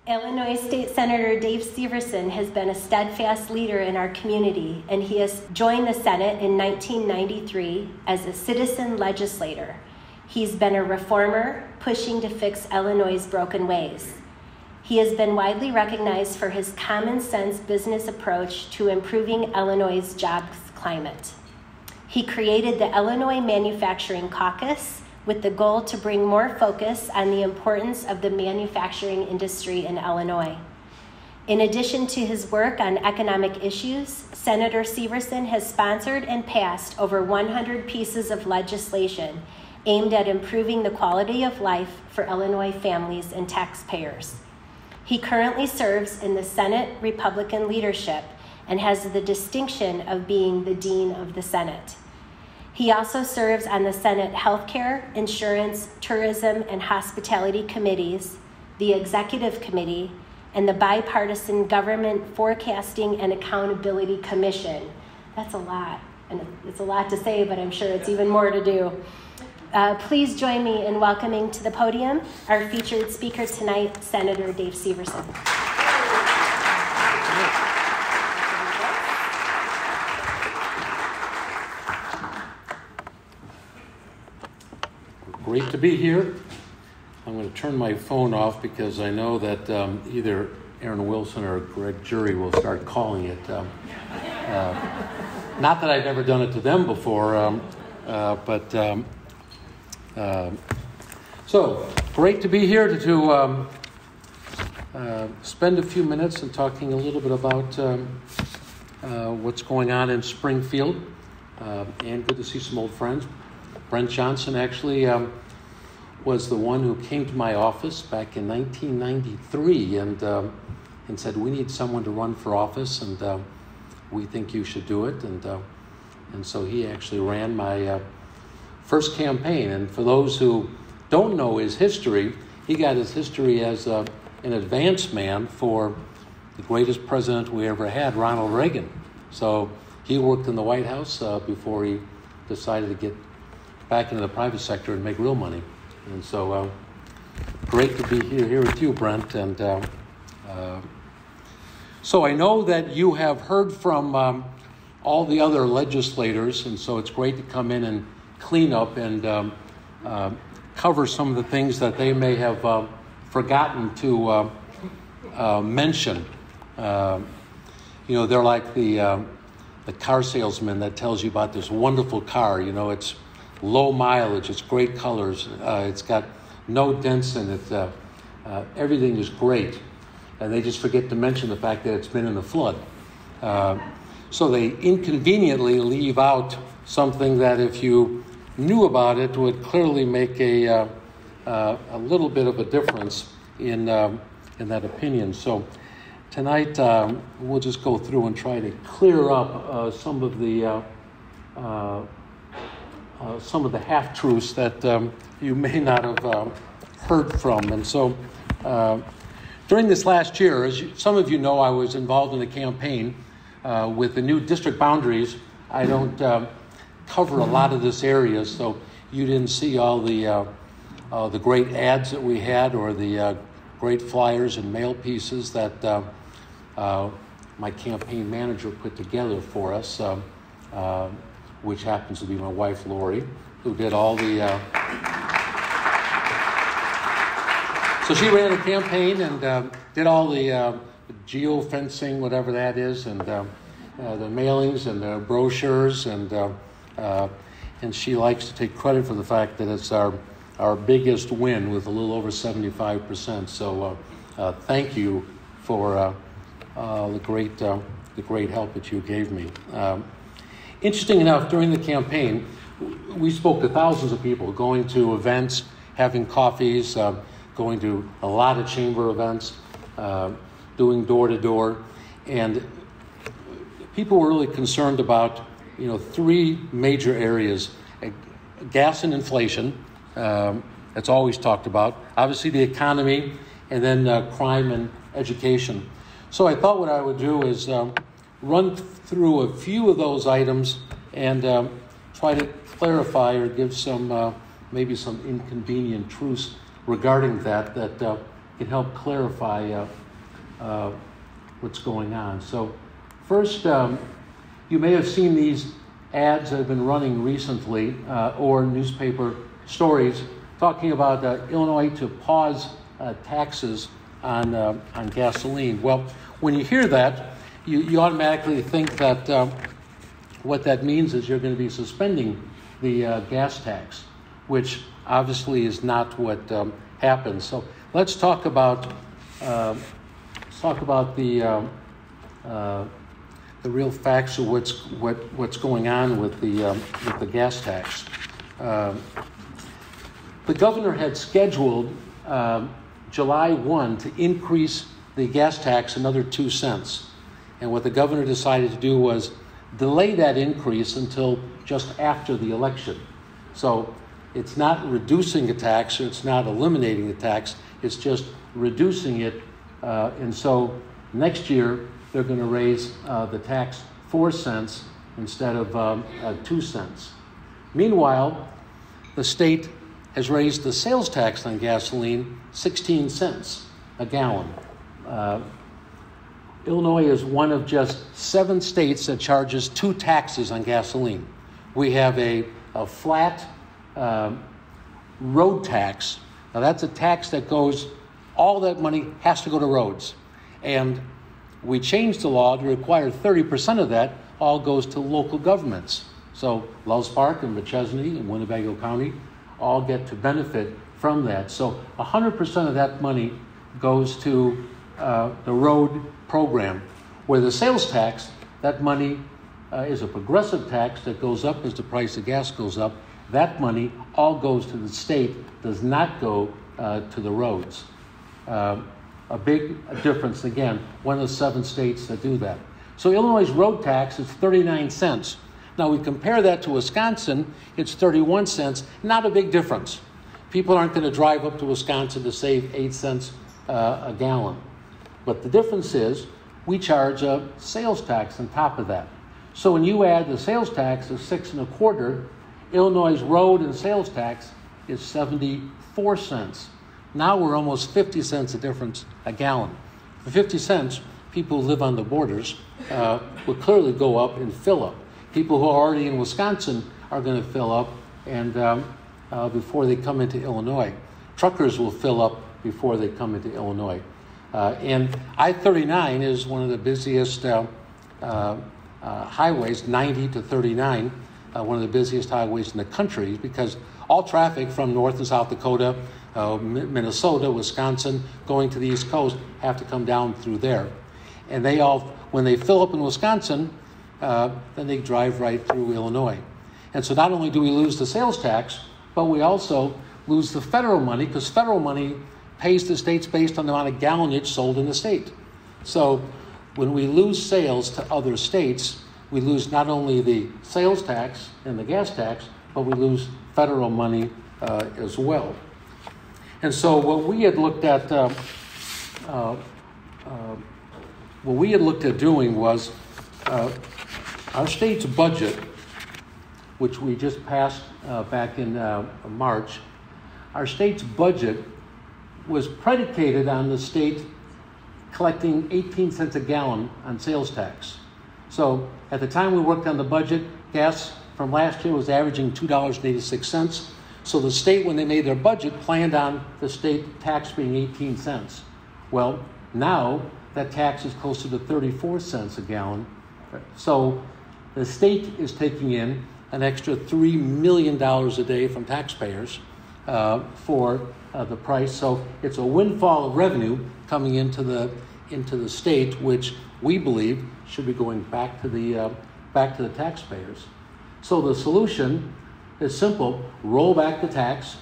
Illinois State Senator Dave Syverson has been a steadfast leader in our community, and he has joined the Senate in 1993 as a citizen legislator. He's been a reformer, pushing to fix Illinois' broken ways. He has been widely recognized for his common sense business approach to improving Illinois' jobs climate. He created the Illinois Manufacturing Caucus with the goal to bring more focus on the importance of the manufacturing industry in Illinois. In addition to his work on economic issues, Senator Syverson has sponsored and passed over 100 pieces of legislation aimed at improving the quality of life for Illinois families and taxpayers. He currently serves in the Senate Republican leadership and has the distinction of being the Dean of the Senate. He also serves on the Senate Healthcare, Insurance, Tourism, and Hospitality Committees, the Executive Committee, and the Bipartisan Government Forecasting and Accountability Commission. That's a lot, and it's a lot to say, but I'm sure it's even more to do. Please join me in welcoming to the podium our featured speaker tonight, Senator Dave Syverson. Great to be here. I'm going to turn my phone off because I know that either Aaron Wilson or Greg Jury will start calling it. Not that I've ever done it to them before, so great to be here to spend a few minutes and talking a little bit about what's going on in Springfield, and good to see some old friends. Brent Johnson actually was the one who came to my office back in 1993 and said, we need someone to run for office, and we think you should do it. And so he actually ran my first campaign. And for those who don't know his history, he got his history as an advance man for the greatest president we ever had, Ronald Reagan. So he worked in the White House before he decided to get back into the private sector and make real money. And so great to be here with you, Brent. And so I know that you have heard from all the other legislators, and so it's great to come in and clean up and cover some of the things that they may have forgotten to mention. They're like the car salesman that tells you about this wonderful car. It's low mileage, it's great colors, it's got no dents in it, everything is great. And they just forget to mention the fact that it's been in a flood. So they inconveniently leave out something that if you knew about it would clearly make a little bit of a difference in that opinion. So tonight we'll just go through and try to clear up some of the half-truths that you may not have heard from. And so during this last year, as some of you know, I was involved in a campaign with the new district boundaries. I don't cover a lot of this area, so you didn't see all the great ads that we had or the great flyers and mail pieces that my campaign manager put together for us, which happens to be my wife, Lori, who did all the... So she ran a campaign and did all the geo-fencing, whatever that is, and the mailings and the brochures, and she likes to take credit for the fact that it's our biggest win with a little over 75%. So thank you for the great help that you gave me. Interesting enough, during the campaign, we spoke to thousands of people, going to events, having coffees, going to a lot of chamber events, doing door-to-door, and people were really concerned about, three major areas: gas and inflation. That's always talked about. Obviously, the economy, and then crime and education. So I thought what I would do is run through a few of those items and try to clarify or give some maybe some inconvenient truths regarding that can help clarify what's going on. So first, you may have seen these ads that have been running recently, or newspaper stories talking about Illinois to pause taxes on gasoline. Well, when you hear that, you automatically think that what that means is you're going to be suspending the gas tax, which obviously is not what happens. So let's talk about the real facts of what's going on with the gas tax. The governor had scheduled July 1 to increase the gas tax another 2 cents. And what the governor decided to do was delay that increase until just after the election. So it's not reducing a tax, or it's not eliminating the tax, it's just reducing it. And so next year, they're going to raise the tax 4 cents instead of 2 cents. Meanwhile, the state has raised the sales tax on gasoline 16 cents a gallon. Illinois is one of just 7 states that charges 2 taxes on gasoline. We have a flat road tax. Now that's a tax that goes, all that money has to go to roads. And we changed the law to require 30% of that all goes to local governments. So Loves Park and McChesney and Winnebago County all get to benefit from that. So 100% of that money goes to the road program, where the sales tax, that money is a progressive tax that goes up as the price of gas goes up. That money all goes to the state, does not go to the roads. A big difference, again, one of the 7 states that do that. So Illinois' road tax is 39 cents. Now we compare that to Wisconsin, it's 31 cents, not a big difference. People aren't going to drive up to Wisconsin to save 8 cents a gallon. But the difference is we charge a sales tax on top of that. So when you add the sales tax of 6 1/4, Illinois' road and sales tax is 74 cents. Now we're almost 50 cents a difference a gallon. For 50 cents, people who live on the borders will clearly go up and fill up. People who are already in Wisconsin are going to fill up and before they come into Illinois. Truckers will fill up before they come into Illinois. And I-39 is one of the busiest highways, 90 to 39, one of the busiest highways in the country, because all traffic from North and South Dakota, Minnesota, Wisconsin, going to the East Coast have to come down through there. And they all, when they fill up in Wisconsin, then they drive right through Illinois. And so not only do we lose the sales tax, but we also lose the federal money, because federal money pays the states based on the amount of gallonage sold in the state. So when we lose sales to other states, we lose not only the sales tax and the gas tax, but we lose federal money as well. And so what we had looked at doing was our state's budget, which we just passed back in March. Our state's budget was predicated on the state collecting 18 cents a gallon on sales tax. So at the time we worked on the budget, gas from last year was averaging $2.86. So the state, when they made their budget, planned on the state tax being 18 cents. Well, now that tax is closer to 34 cents a gallon. So the state is taking in an extra $3 million a day from taxpayers for the price. So it's a windfall of revenue coming into the state, which we believe should be going back to the taxpayers. So the solution is simple: roll back the tax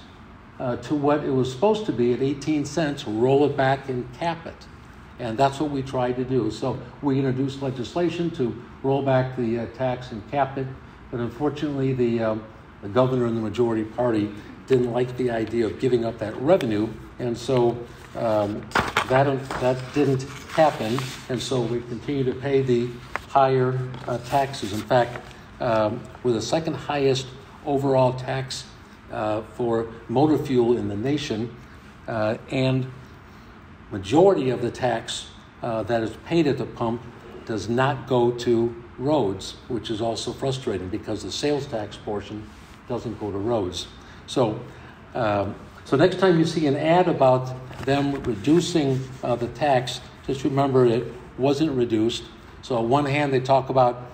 to what it was supposed to be at 18 cents. Roll it back and cap it, and that's what we tried to do. So we introduced legislation to roll back the tax and cap it, but unfortunately the governor and the majority party didn't like the idea of giving up that revenue, and so that didn't happen, and so we continue to pay the higher taxes. In fact, we're the second highest overall tax for motor fuel in the nation, and majority of the tax that is paid at the pump does not go to roads, which is also frustrating because the sales tax portion doesn't go to roads. So next time you see an ad about them reducing the tax, just remember it wasn't reduced. So on one hand, they talk about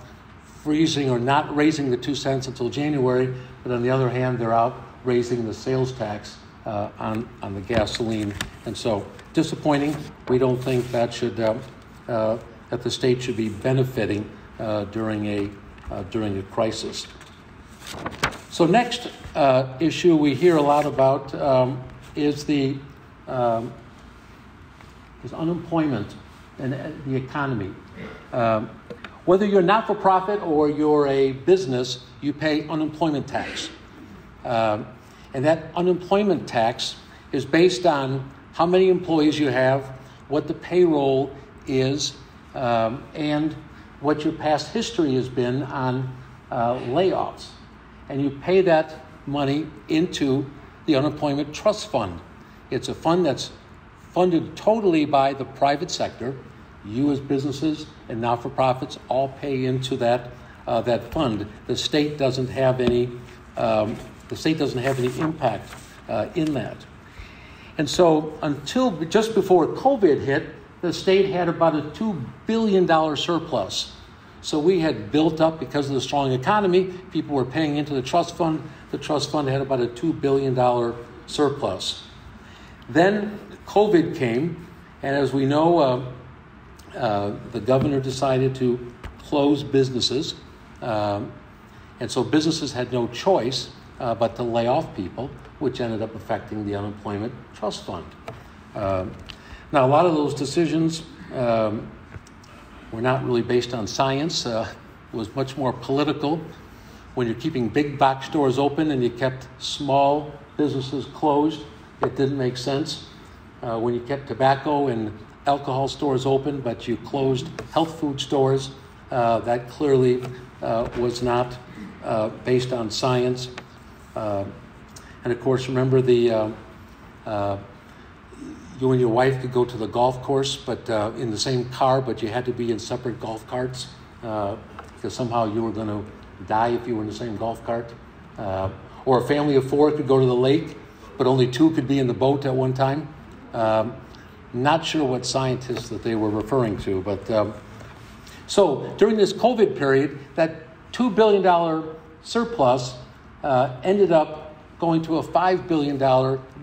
freezing or not raising the 2 cents until January, but on the other hand, they're out raising the sales tax on the gasoline. And so disappointing. We don't think that should that the state should be benefiting during a crisis. So next issue we hear a lot about is unemployment and the economy. Whether you're not-for-profit or you're a business, you pay unemployment tax. And that unemployment tax is based on how many employees you have, what the payroll is, and what your past history has been on layoffs. And you pay that money into the Unemployment Trust Fund. It's a fund that's funded totally by the private sector. You as businesses and not-for-profits all pay into that fund. The state doesn't have any impact in that. And so until just before COVID hit, the state had about a $2 billion surplus. So we had built up, because of the strong economy, people were paying into the trust fund. The trust fund had about a $2 billion surplus. Then COVID came, and as we know, the governor decided to close businesses. And so businesses had no choice but to lay off people, which ended up affecting the Unemployment Trust Fund. Now, a lot of those decisions were not really based on science. It was much more political. When you're keeping big box stores open and you kept small businesses closed, it didn't make sense. When you kept tobacco and alcohol stores open, but you closed health food stores, that clearly was not based on science. And of course, remember you and your wife could go to the golf course, but in the same car, but you had to be in separate golf carts because somehow you were going to die if you were in the same golf cart. Or a family of 4 could go to the lake, but only 2 could be in the boat at one time. Not sure what scientists that they were referring to, but so during this COVID period, that $2 billion surplus ended up going to a $5 billion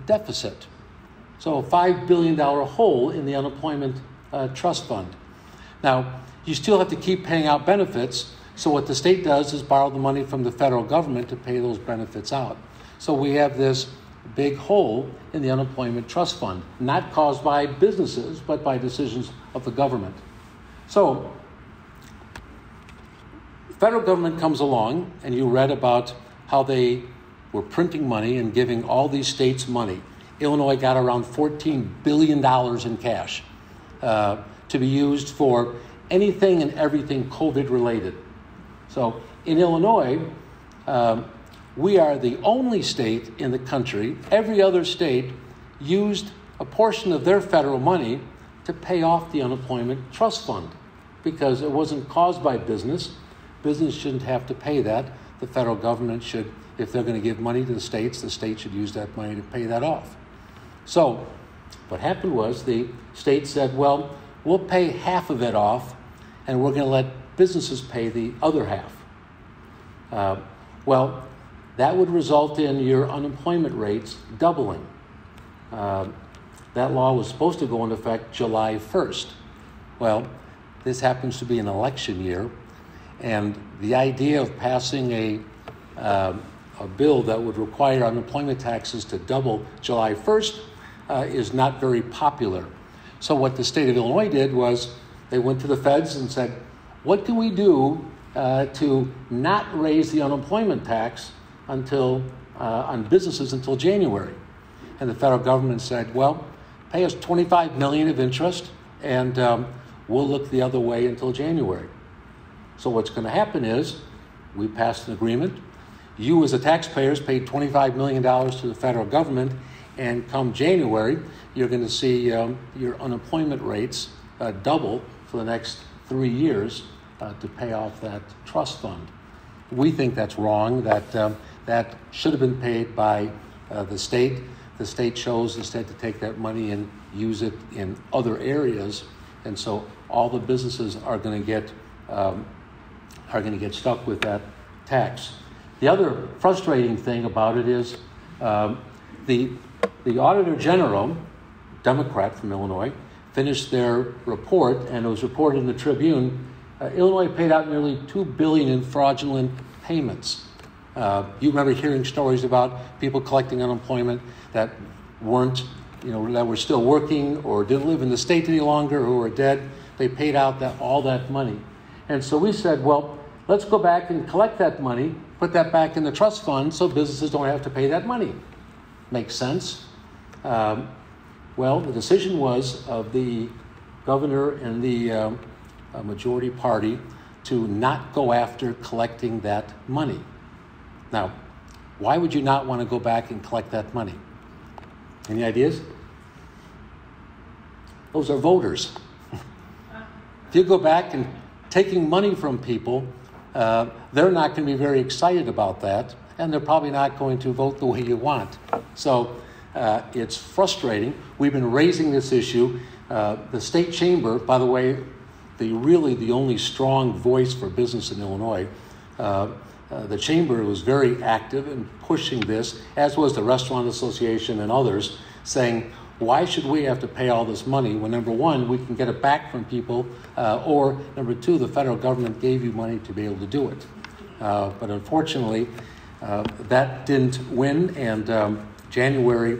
deficit. So a $5 billion hole in the Unemployment Trust Fund. Now, you still have to keep paying out benefits, so what the state does is borrow the money from the federal government to pay those benefits out. So we have this big hole in the Unemployment Trust Fund, not caused by businesses, but by decisions of the government. So the federal government comes along, and you read about how they were printing money and giving all these states money. Illinois got around $14 billion in cash to be used for anything and everything COVID related. So in Illinois, we are the only state in the country. Every other state used a portion of their federal money to pay off the Unemployment Trust Fund because it wasn't caused by business. Business shouldn't have to pay that. The federal government should, if they're going to give money to the state should use that money to pay that off. So what happened was the state said, well, we'll pay half of it off, and we're going to let businesses pay the other half. Well, that would result in your unemployment rates doubling. That law was supposed to go into effect July 1st. Well, this happens to be an election year, and the idea of passing a bill that would require unemployment taxes to double July 1st is not very popular. So what the state of Illinois did was they went to the feds and said, what can we do to not raise the unemployment tax on businesses until January? And the federal government said, well, pay us $25 million of interest, and we'll look the other way until January. So what's going to happen is we passed an agreement. You as the taxpayers paid $25 million to the federal government, And come January, you're going to see your unemployment rates double for the next 3 years to pay off that trust fund. We think that's wrong, that should have been paid by the state. The state chose instead to take that money and use it in other areas, and so all the businesses are going to get stuck with that tax. The other frustrating thing about it is the Auditor General, Democrat from Illinois, finished their report, and it was reported in the Tribune. Illinois paid out nearly $2 billion in fraudulent payments. You remember hearing stories about people collecting unemployment that weren't, that were still working or didn't live in the state any longer, who were dead. They paid out all that money. And so we said, well, let's go back and collect that money, put that back in the trust fund so businesses don't have to pay that money. Makes sense. Well, the decision was of the governor and the majority party to not go after collecting that money. Now, why would you not want to go back and collect that money? Any ideas? Those are voters. If you go back and taking money from people, they're not going to be very excited about that, and they're probably not going to vote the way you want. So it's frustrating. We've been raising this issue. The state chamber, by the way, the only strong voice for business in Illinois, the chamber was very active in pushing this, as was the Restaurant Association and others, saying, why should we have to pay all this money when, number one, we can get it back from people, or number two, the federal government gave you money to be able to do it. But unfortunately, that didn't win, and January,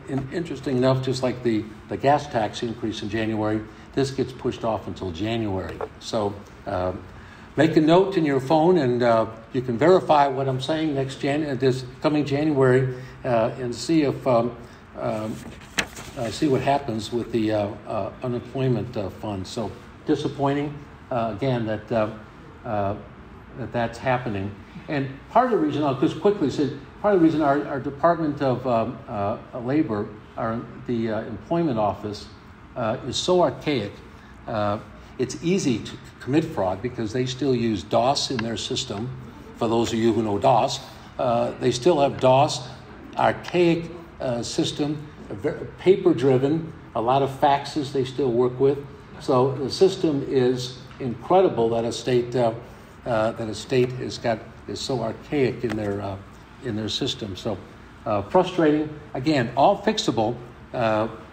interesting enough, just like the gas tax increase in January, this gets pushed off until January. So make a note in your phone, and you can verify what I'm saying this coming January, and see if see what happens with the unemployment fund. So disappointing, again, that's happening. And part of the reason, I'll just quickly say, part of the reason our Department of Labor, the employment office, is so archaic. It's easy to commit fraud because they still use DOS in their system. For those of you who know DOS, they still have DOS, archaic system, paper-driven, a lot of faxes they still work with. So the system is incredible that a state is so archaic in their system. So frustrating. Again, all fixable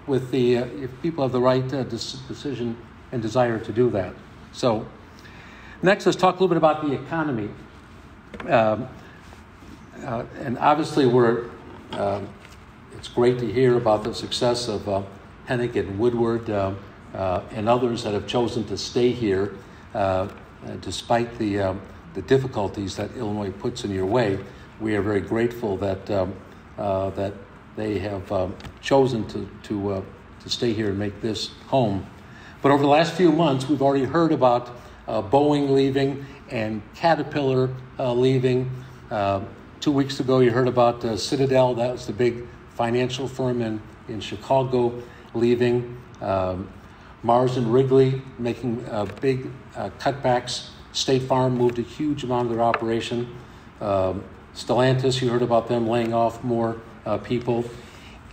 with if people have the right decision and desire to do that. So next, let's talk a little bit about the economy. And obviously, it's great to hear about the success of Hennick and Woodward and others that have chosen to stay here despite the difficulties that Illinois puts in your way. We are very grateful that they have chosen to stay here and make this home. But over the last few months, we've already heard about Boeing leaving and Caterpillar leaving. 2 weeks ago, you heard about Citadel. That was the big financial firm in Chicago leaving. Mars and Wrigley making big cutbacks. State Farm moved a huge amount of their operation. Stellantis, you heard about them laying off more people.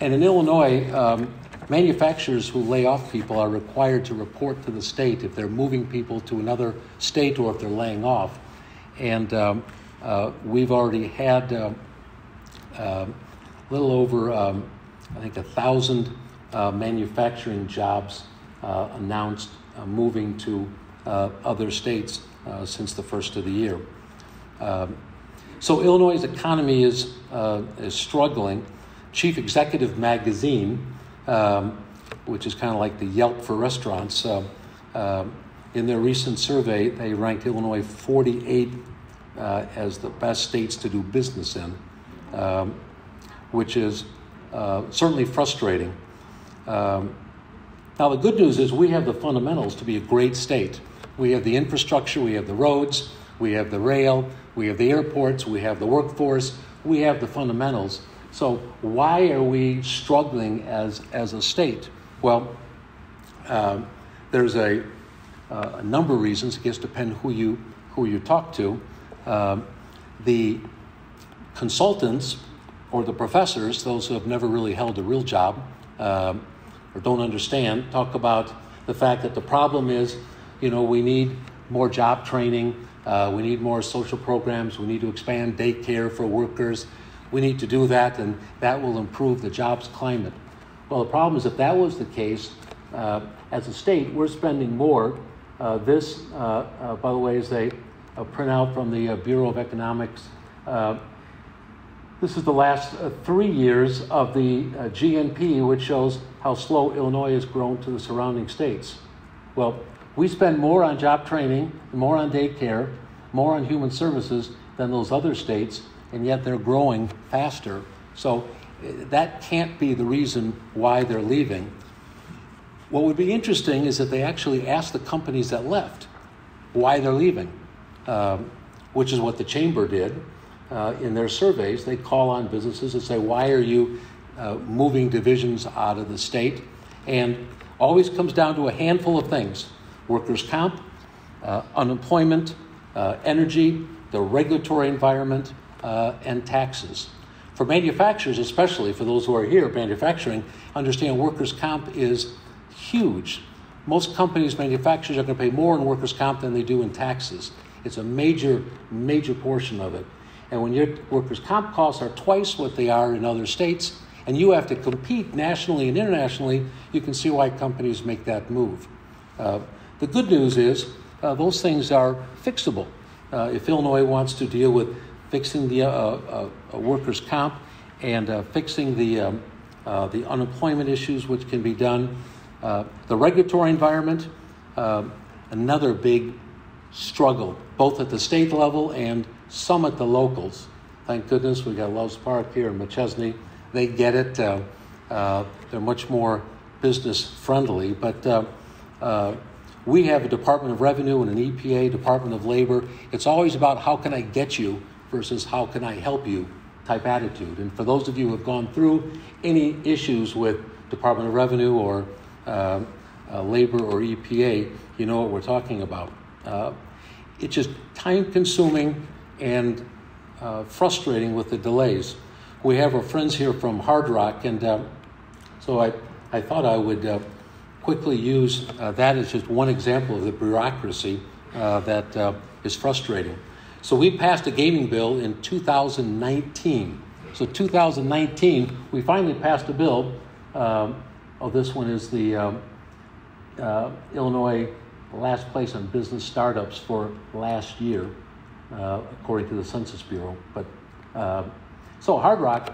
And in Illinois, manufacturers who lay off people are required to report to the state if they're moving people to another state or if they're laying off. And we've already had a little over, I think, 1,000 manufacturing jobs announced moving to other states since the first of the year. So Illinois' economy is struggling. Chief Executive Magazine, which is kind of like the Yelp for restaurants, in their recent survey, they ranked Illinois 48 as the best states to do business in, which is certainly frustrating. Now, the good news is we have the fundamentals to be a great state. We have the infrastructure, we have the roads, we have the rail, we have the airports, we have the workforce, we have the fundamentals. So why are we struggling as a state? Well, there's a number of reasons. It just depends who you talk to. The consultants or the professors, those who have never really held a real job or don't understand, talk about the fact that the problem is, we need more job training, we need more social programs, we need to expand daycare for workers, we need to do that, and that will improve the jobs climate. Well, the problem is if that was the case, as a state, we're spending more. This, by the way, is a printout from the Bureau of Economics. This is the last 3 years of the GNP, which shows how slow Illinois has grown to the surrounding states. Well, we spend more on job training, more on daycare, more on human services than those other states, and yet they're growing faster. So that can't be the reason why they're leaving. What would be interesting is that they actually asked the companies that left why they're leaving, which is what the chamber did. In their surveys, they call on businesses and say, why are you moving divisions out of the state? And always comes down to a handful of things: workers' comp, unemployment, energy, the regulatory environment, and taxes. For manufacturers, especially for those who are here manufacturing, understand workers' comp is huge. Most companies, manufacturers, are going to pay more in workers' comp than they do in taxes. It's a major, major portion of it. And when your workers' comp costs are twice what they are in other states, and you have to compete nationally and internationally, you can see why companies make that move. The good news is those things are fixable. If Illinois wants to deal with fixing the workers' comp and fixing the unemployment issues, which can be done, the regulatory environment, another big struggle, both at the state level and some at the locals. Thank goodness we got Loves Park here in McChesney. They get it. They're much more business friendly. But we have a Department of Revenue and an EPA, Department of Labor. It's always about how can I get you versus how can I help you type attitude. And for those of you who have gone through any issues with Department of Revenue or Labor or EPA, you know what we're talking about. It's just time-consuming and frustrating with the delays. We have our friends here from Hard Rock, and so I thought I would quickly use that as just one example of the bureaucracy that is frustrating. So we passed a gaming bill in 2019. So 2019, we finally passed a bill. This one is the Illinois last place on business startups for last year, according to the Census Bureau. But so Hard Rock,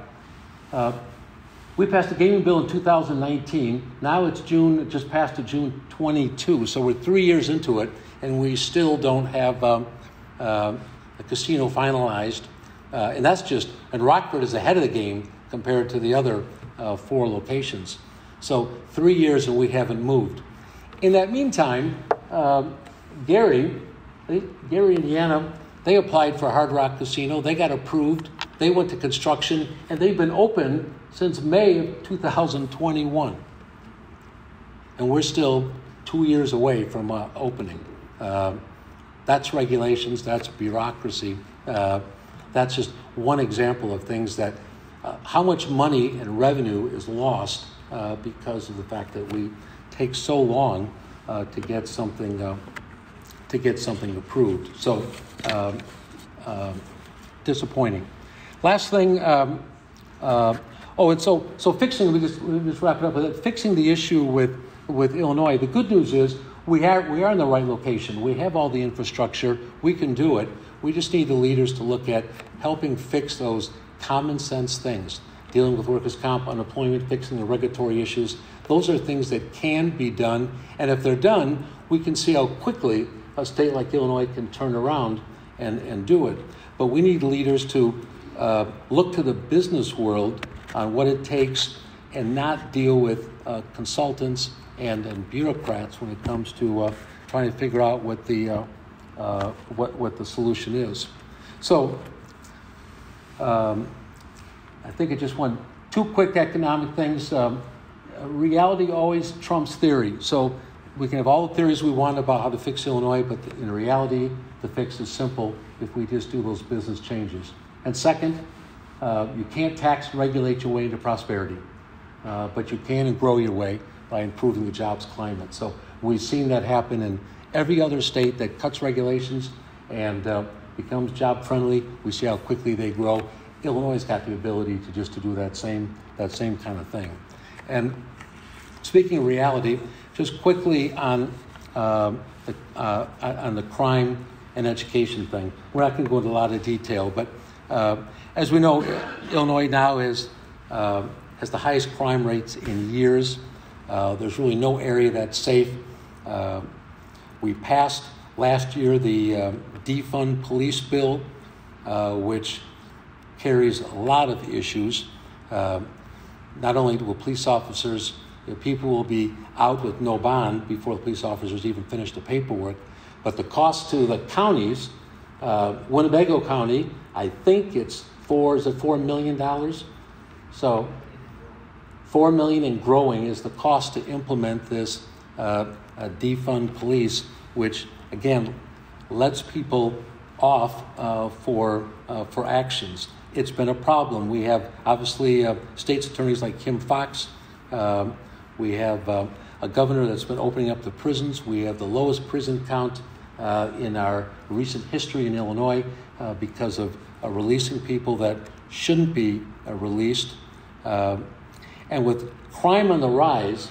we passed a gaming bill in 2019. Now it's June, it just passed to June 22. So we're 3 years into it, and we still don't have a casino finalized. And Rockford is ahead of the game compared to the other 4 locations. So 3 years and we haven't moved. In that meantime, Gary, Indiana, they applied for Hard Rock Casino. They got approved. They went to construction, and they've been open since May of 2021. And we're still 2 years away from opening. That's regulations. That's bureaucracy. That's just one example of things that how much money and revenue is lost because of the fact that we take so long to get something approved. So disappointing. Last thing. And so fixing. We just wrap it up with it. Fixing the issue with Illinois. The good news is we are in the right location. We have all the infrastructure. We can do it. We just need the leaders to look at helping fix those common sense things, dealing with workers' comp, unemployment, fixing the regulatory issues. Those are things that can be done. And if they're done, we can see how quickly a state like Illinois can turn around and do it. But we need leaders to look to the business world on what it takes and not deal with consultants and bureaucrats when it comes to trying to figure out what the solution is. So I think I just want two quick economic things. Reality always trumps theory. So we can have all the theories we want about how to fix Illinois, but in reality, the fix is simple if we just do those business changes. And second, you can't tax and regulate your way into prosperity, but you can and grow your way by improving the jobs climate. So we've seen that happen in every other state that cuts regulations and becomes job friendly. We see how quickly they grow. Illinois has got the ability to do that same kind of thing. And speaking of reality, just quickly on the crime and education thing. We're not going to go into a lot of detail, but as we know, Illinois now has the highest crime rates in years. There's really no area that's safe. We passed last year the defund police bill, which carries a lot of issues. Not only will police officers, people will be out with no bond before the police officers even finish the paperwork, but the cost to the counties, Winnebago County, I think it's $4 million? So $4 million and growing is the cost to implement this defund police, which again lets people off for actions. It's been a problem. We have obviously state's attorneys like Kim Foxx. We have a governor that's been opening up the prisons. We have the lowest prison count in our recent history in Illinois because of releasing people that shouldn't be released. And with crime on the rise,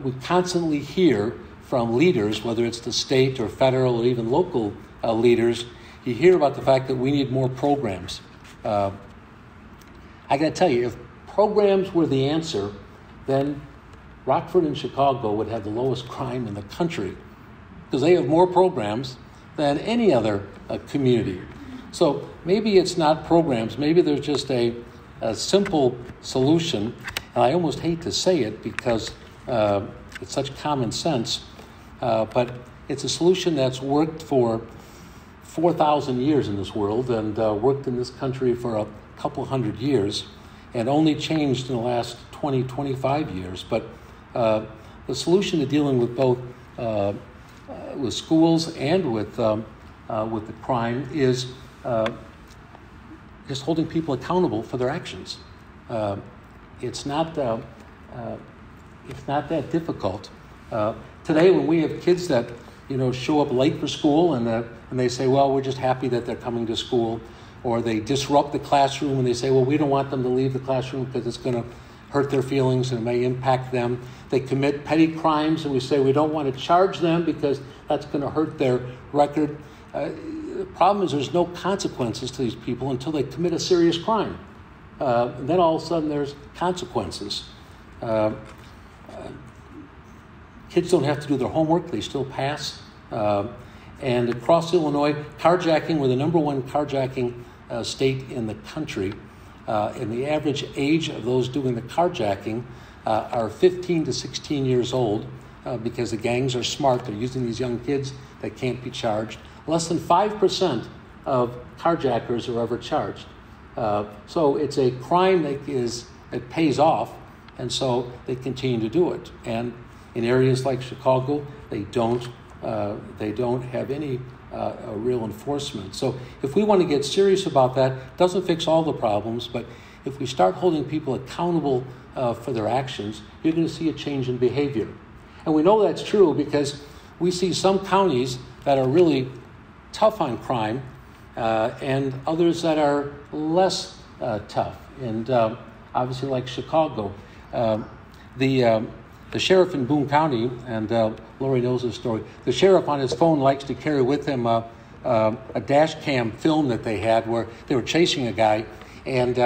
we constantly hear from leaders, whether it's the state or federal or even local leaders, you hear about the fact that we need more programs. I got to tell you, if programs were the answer, then Rockford and Chicago would have the lowest crime in the country because they have more programs than any other community. So maybe it's not programs. Maybe there's just a simple solution. And I almost hate to say it because it's such common sense, but it's a solution that's worked for 4,000 years in this world and worked in this country for a couple hundred years and only changed in the last 20, 25 years. But the solution to dealing with both with schools and with the crime is just holding people accountable for their actions. It's not that difficult. Today, when we have kids that show up late for school and they say, well, we're just happy that they're coming to school, or they disrupt the classroom and they say, well, we don't want them to leave the classroom because it's going to hurt their feelings and it may impact them. They commit petty crimes and we say we don't want to charge them because that's going to hurt their record. The problem is there's no consequences to these people until they commit a serious crime. And then all of a sudden there's consequences. Kids don't have to do their homework, they still pass. And across Illinois, carjacking, we're the number one carjacking state in the country. And the average age of those doing the carjacking are 15 to 16 years old because the gangs are smart. They're using these young kids that can't be charged. Less than 5% of carjackers are ever charged. So it's a crime that pays off, and so they continue to do it. And in areas like Chicago, they don't have any real enforcement. So if we want to get serious about that, it doesn't fix all the problems, but if we start holding people accountable for their actions, you're going to see a change in behavior. And we know that's true because we see some counties that are really tough on crime and others that are less tough. And obviously like Chicago, the sheriff in Boone County, and Lori knows this story, the sheriff on his phone likes to carry with him a dash cam film that they had where they were chasing a guy. And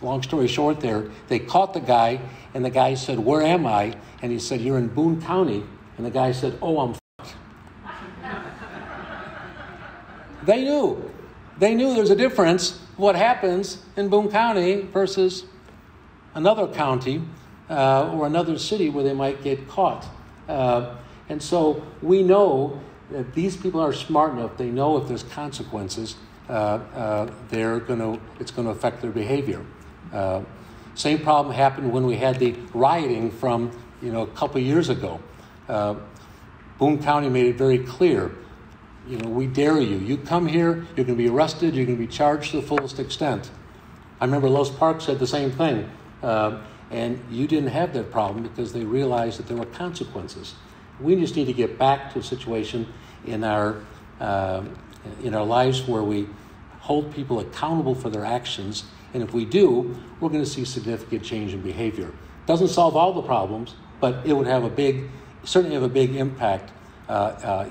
long story short there, they caught the guy, and the guy said, "Where am I?" And he said, "You're in Boone County." And the guy said, "Oh, I'm f***ed." They knew there's a difference what happens in Boone County versus another county or another city where they might get caught. And so we know that these people are smart enough. They know if there's consequences, it's going to affect their behavior. Same problem happened when we had the rioting from a couple years ago. Boone County made it very clear, we dare you. You come here, you're going to be arrested, you're going to be charged to the fullest extent. I remember Los Parks said the same thing, and you didn't have that problem because they realized that there were consequences. We just need to get back to a situation in our lives where we hold people accountable for their actions, and if we do, we're going to see significant change in behavior. Doesn't solve all the problems, but it would have certainly have a big impact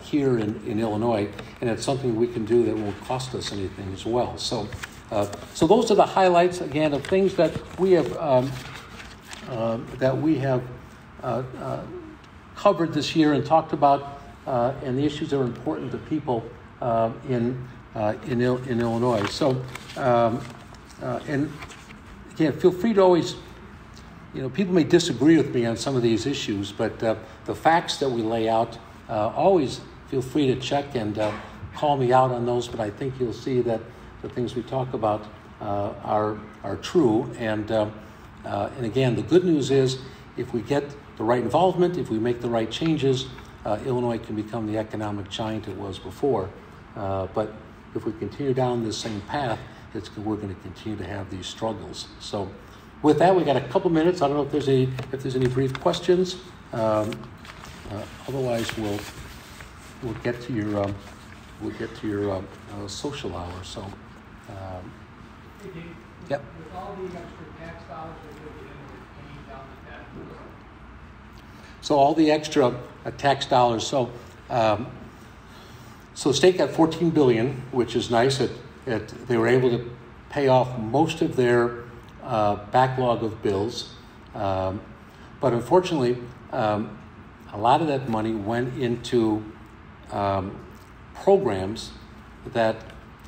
here in Illinois, and it's something we can do that won't cost us anything as well. So those are the highlights again of things that we have covered this year and talked about, and the issues that are important to people in Illinois. So and again, feel free to always. People may disagree with me on some of these issues, but the facts that we lay out, always feel free to check and call me out on those. But I think you'll see that the things we talk about are true. And again, the good news is if we get the right involvement, if we make the right changes, Illinois can become the economic giant it was before. But if we continue down this same path, we're going to continue to have these struggles. So. With that, we got a couple minutes. I don't know if there's any brief questions. Otherwise, we'll get to your social hour. So, yep. With all the extra tax dollars that go in, paying down the debt. So all the extra tax dollars. So the state got $14 billion, which is nice. They were able to pay off most of their backlog of bills, but unfortunately, a lot of that money went into programs that,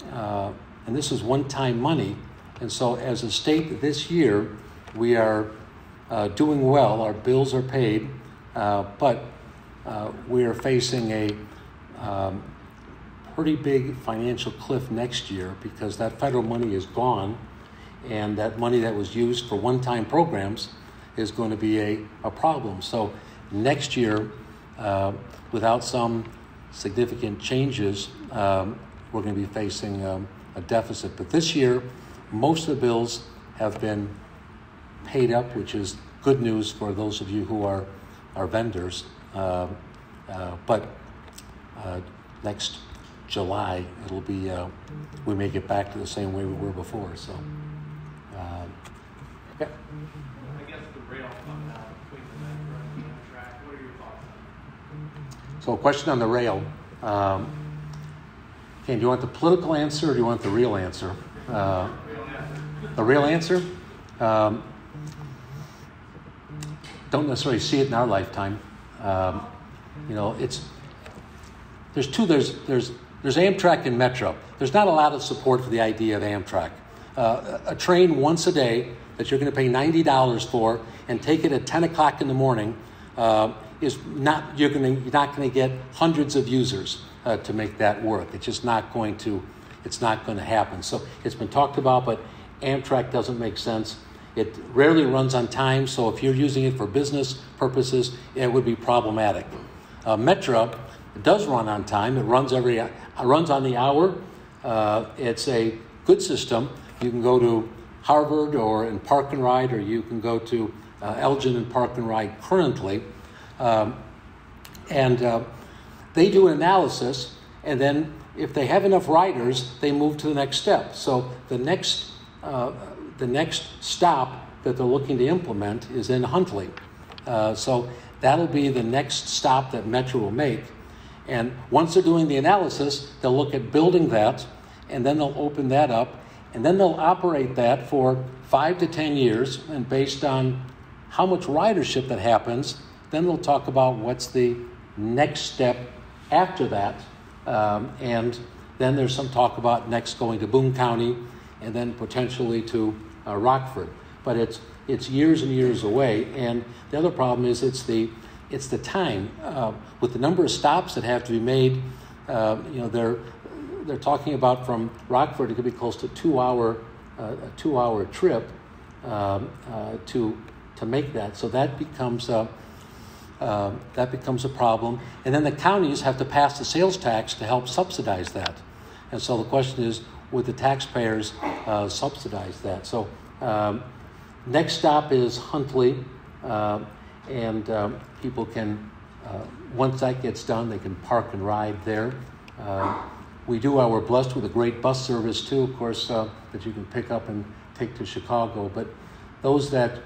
and this is one-time money, and so as a state this year, we are doing well. Our bills are paid, but we are facing a pretty big financial cliff next year because that federal money is gone. And that money that was used for one-time programs is going to be a problem. So next year, without some significant changes, we're going to be facing a deficit. But this year, most of the bills have been paid up, which is good news for those of you who are vendors. But next July, it'll be we may get back to the same way we were before. So. Yeah. I guess the rail come out between the Metro and the Amtrak. What are your thoughts on that? So a question on the rail. Ken, do you want the political answer or do you want the real answer? The real answer? Don't necessarily see it in our lifetime. There's Amtrak and Metro. There's not a lot of support for the idea of Amtrak. A train once a day that you're going to pay $90 for and take it at 10 o'clock in the morning is not. You're not going to get hundreds of users to make that work. It's just not going to. It's not going to happen. So it's been talked about, but Amtrak doesn't make sense. It rarely runs on time. So if you're using it for business purposes, it would be problematic. Metro does run on time. It runs on the hour. It's a good system. You can go to Harvard or in Park and Ride, or you can go to Elgin and Park and Ride currently. And they do an analysis, and then if they have enough riders, they move to the next step. So the next stop that they're looking to implement is in Huntley. So that'll be the next stop that Metro will make. And once they're doing the analysis, they'll look at building that, and then they'll open that up, and then they'll operate that for 5 to 10 years, and based on how much ridership that happens, then they'll talk about what's the next step after that. And then there's some talk about next going to Boone County, and then potentially to Rockford. But it's years and years away. And the other problem is it's the time. With the number of stops that have to be made, they're talking about from Rockford, it could be close to a 2-hour trip to make that. So that becomes a problem. And then the counties have to pass the sales tax to help subsidize that. And so the question is, would the taxpayers subsidize that? So next stop is Huntley, and people can, once that gets done, they can park and ride there. We're blessed with a great bus service too, of course, that you can pick up and take to Chicago. But those that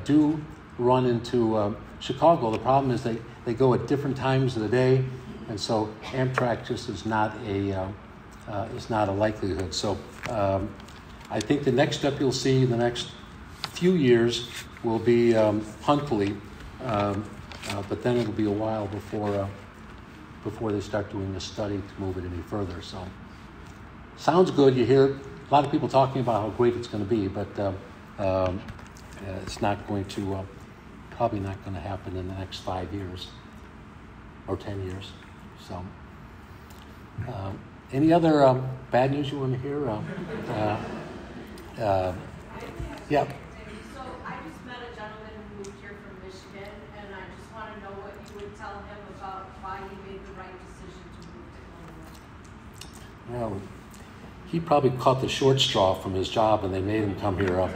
do run into Chicago, the problem is they go at different times of the day, and so Amtrak just is not a likelihood. So I think the next step you'll see in the next few years will be Huntley, but then it'll be a while before they start doing a study to move it any further. So sounds good. You hear a lot of people talking about how great it's going to be, but it's not going to, probably not going to happen in the next 5 years or 10 years. So any other bad news you want to hear? Yeah. So I just met a gentleman who moved here from Michigan, and I just want to know what you would tell him about why he made the right decision to move to Illinois. Well, he probably caught the short straw from his job, and they made him come here.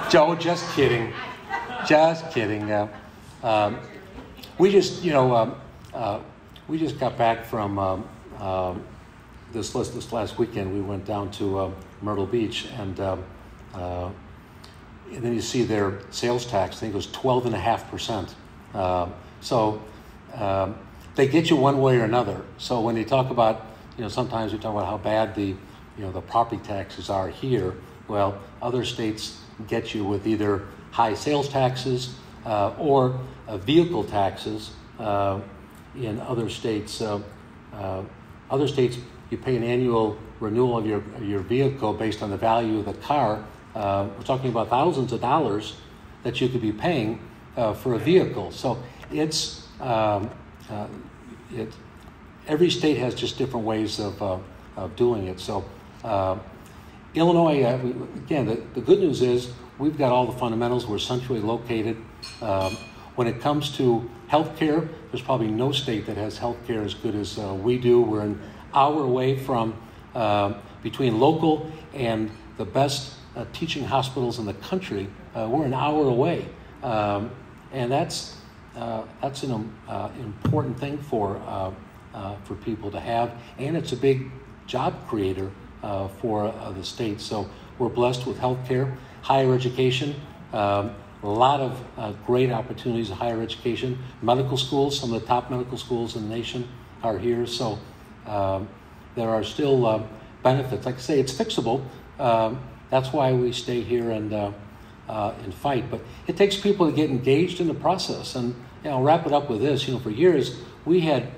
Joe, just kidding. Just kidding. We just, we just got back from this last weekend. We went down to Myrtle Beach, and then you see their sales tax. I think it was 12.5%. So they get you one way or another. So when you talk about, sometimes we talk about how bad the property taxes are here. Well, other states get you with either high sales taxes or vehicle taxes. In other states, you pay an annual renewal of your vehicle based on the value of the car. We're talking about thousands of dollars that you could be paying for a vehicle. So it's every state has just different ways of doing it. So Illinois, again, the good news is we've got all the fundamentals. We're centrally located. When it comes to healthcare, there's probably no state that has healthcare as good as we do. We're an hour away from between local and the best teaching hospitals in the country. We're an hour away, and that's an important thing for people to have, and it's a big job creator for the state. So we're blessed with healthcare, higher education. A lot of great opportunities in higher education. Medical schools, some of the top medical schools in the nation are here. So there are still benefits. Like I say, it's fixable. That's why we stay here and fight. But it takes people to get engaged in the process. And I'll wrap it up with this. For years we had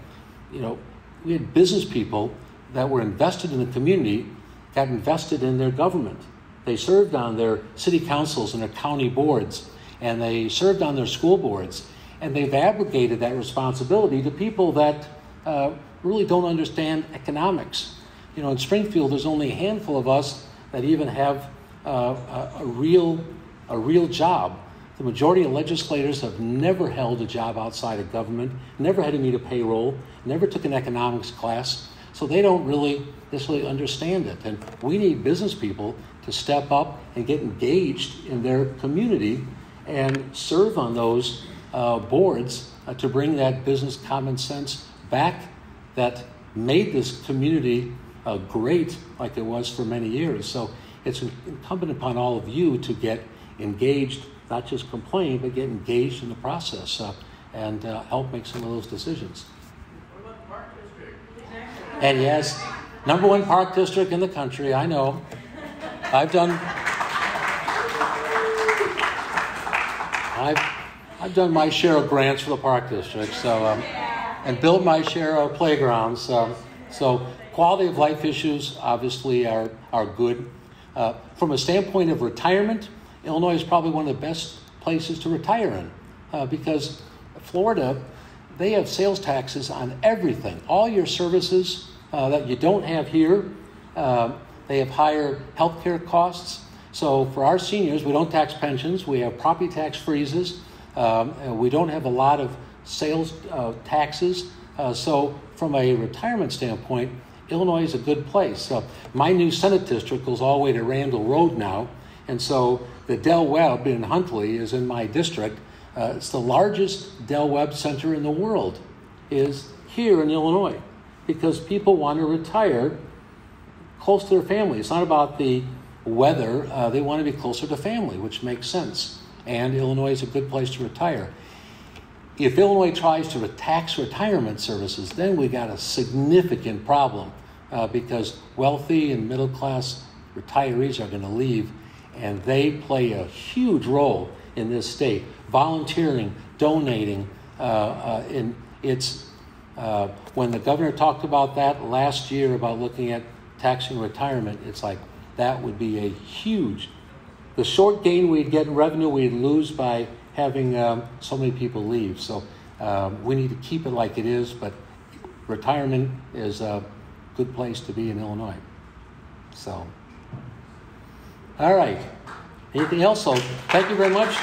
business people that were invested in the community, got invested in their government. They served on their city councils and their county boards, and they served on their school boards, and they've abrogated that responsibility to people that really don't understand economics. In Springfield, there's only a handful of us that even have a real job. The majority of legislators have never held a job outside of government, never had to meet a payroll, never took an economics class, so they don't really necessarily understand it. And we need business people to step up and get engaged in their community and serve on those boards to bring that business common sense back that made this community great like it was for many years. So it's incumbent upon all of you to get engaged, not just complain, but get engaged in the process and help make some of those decisions. What about the Park District? And yes, #1 park district in the country, I know. I've done my share of grants for the park district, so and built my share of playgrounds. So quality of life issues obviously are good. From a standpoint of retirement, Illinois is probably one of the best places to retire in because Florida, they have sales taxes on everything. All your services that you don't have here. They have higher healthcare costs. So for our seniors, we don't tax pensions. We have property tax freezes. We don't have a lot of sales taxes. So from a retirement standpoint, Illinois is a good place. My new Senate district goes all the way to Randall Road now. And so the Del Webb in Huntley is in my district. It's the largest Del Webb center in the world is here in Illinois because people want to retire close to their family. It's not about the weather. They want to be closer to family, which makes sense. And Illinois is a good place to retire. If Illinois tries to tax retirement services, then we got a significant problem because wealthy and middle-class retirees are going to leave, and they play a huge role in this state. Volunteering, donating, when the governor talked about that last year about looking at taxing retirement, it's like that would be a huge. The short gain we'd get in revenue, we'd lose by having so many people leave. So we need to keep it like it is, but retirement is a good place to be in Illinois. So, all right. Anything else? So thank you very much.